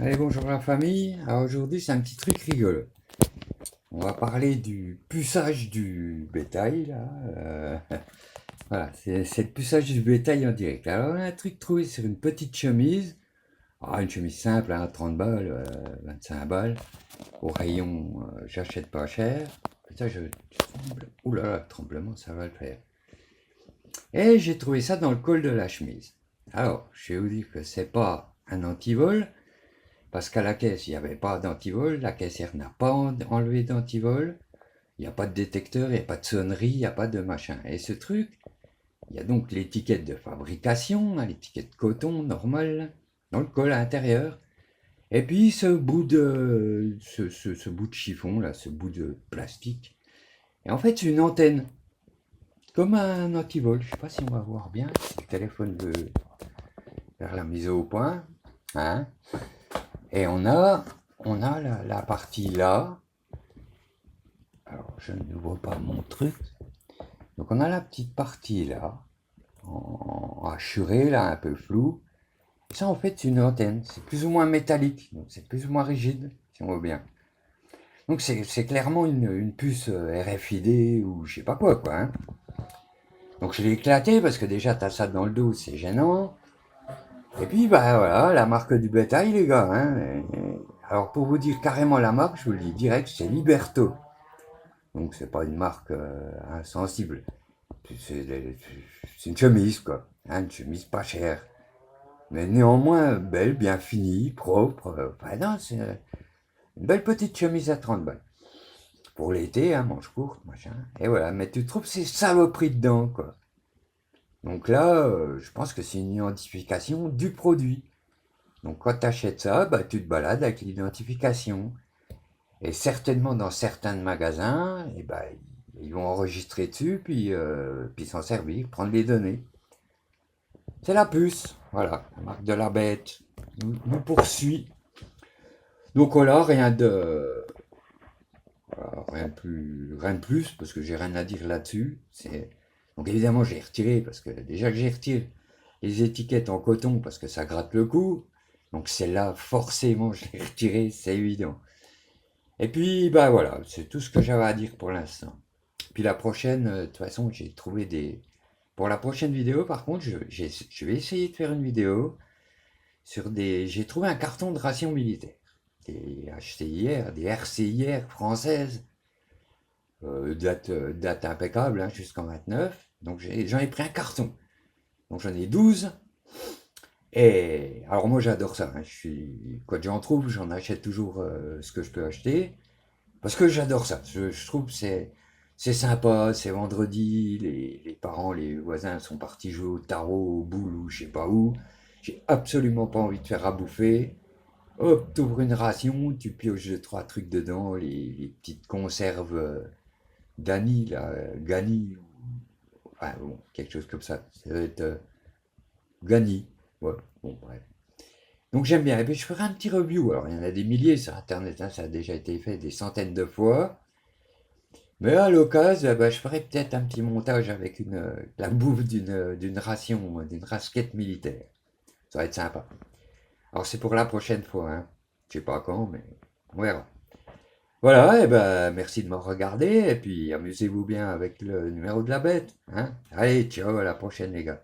Allez, bonjour la famille. Alors aujourd'hui, c'est un petit truc rigolo. On va parler du puçage du bétail, là. Voilà, c'est le puçage du bétail en direct. Alors, on a un truc trouvé sur une petite chemise. Ah, une chemise simple, hein, 30 balles, 25 balles. Au rayon, j'achète pas cher. Putain, je tremble. Ouh là là, le tremblement, ça va le faire. Et j'ai trouvé ça dans le col de la chemise. Alors, je vais vous dire que c'est pas un antivol. Parce qu'à la caisse, il n'y avait pas d'antivol, la caissière n'a pas enlevé d'antivol, il n'y a pas de détecteur, il n'y a pas de sonnerie, il n'y a pas de machin. Et ce truc, il y a donc l'étiquette de fabrication, hein, l'étiquette coton normale, dans le col à l'intérieur. Et puis ce bout de chiffon, là, ce bout de plastique. Et en fait, c'est une antenne, comme un antivol. Je ne sais pas si on va voir bien, si le téléphone veut faire la mise au point. Hein. Et on a la partie là. Alors, je ne vois pas mon truc. Donc, on a la petite partie là, en hachuré, là, un peu flou. Ça, en fait, c'est une antenne. C'est plus ou moins métallique. Donc, c'est plus ou moins rigide, si on voit bien. Donc, c'est clairement une puce RFID ou je sais pas quoi, quoi. Hein. Donc, je l'ai éclaté parce que déjà, t'as ça dans le dos, c'est gênant. Et puis, bah voilà, la marque du bétail, les gars. Hein. Alors, pour vous dire carrément la marque, je vous le dis direct, c'est Liberto. Donc, c'est pas une marque insensible. C'est une chemise, quoi. Hein, une chemise pas chère. Mais néanmoins belle, bien finie, propre. Enfin, non, c'est une belle petite chemise à 30 balles. Pour l'été, hein, manche courte, machin. Et voilà, mais tu trouves ces saloperies dedans, quoi. Donc là, je pense que c'est une identification du produit. Donc quand tu achètes ça, bah, tu te balades avec l'identification. Et certainement dans certains magasins, et bah, ils vont enregistrer dessus, puis s'en servir, prendre les données. C'est la puce, voilà, la marque de la bête nous poursuit. Donc voilà, rien de plus, parce que j'ai rien à dire là-dessus. Donc évidemment, j'ai retiré, parce que déjà que j'ai retiré les étiquettes en coton, parce que ça gratte le cou. Donc celle-là, forcément, je l'ai retiré, c'est évident. Et puis, bah voilà, c'est tout ce que j'avais à dire pour l'instant. Puis la prochaine, de toute façon, j'ai trouvé des... Pour la prochaine vidéo, par contre, je vais essayer de faire une vidéo sur des... J'ai trouvé un carton de ration militaire. Des HCIR, des RCIR françaises, date impeccable, hein, jusqu'en 29. Donc j'en ai pris un carton. Donc j'en ai 12. Et alors moi j'adore ça. Hein. Quand j'en trouve, j'en achète toujours ce que je peux acheter. Parce que j'adore ça. Je trouve que c'est sympa, c'est vendredi, les parents, les voisins sont partis jouer au tarot, au boule ou je sais pas où. J'ai absolument pas envie de faire à bouffer. Hop, t'ouvres une ration, tu pioches deux, trois trucs dedans, les petites conserves d'Annie, là, Gani, enfin bon, quelque chose comme ça. Ça doit être Gani. Ouais, bon, bref. Donc j'aime bien. Et puis je ferai un petit review. Alors il y en a des milliers sur Internet, hein, ça a déjà été fait des centaines de fois. Mais à l'occasion, bah, je ferai peut-être un petit montage avec la bouffe d'une ration, d'une rasquette militaire. Ça va être sympa. Alors c'est pour la prochaine fois, hein. Je sais pas quand, mais on verra. Voilà, et ben merci de me regarder, et puis amusez-vous bien avec le numéro de la bête. Hein. Allez, ciao, à la prochaine les gars.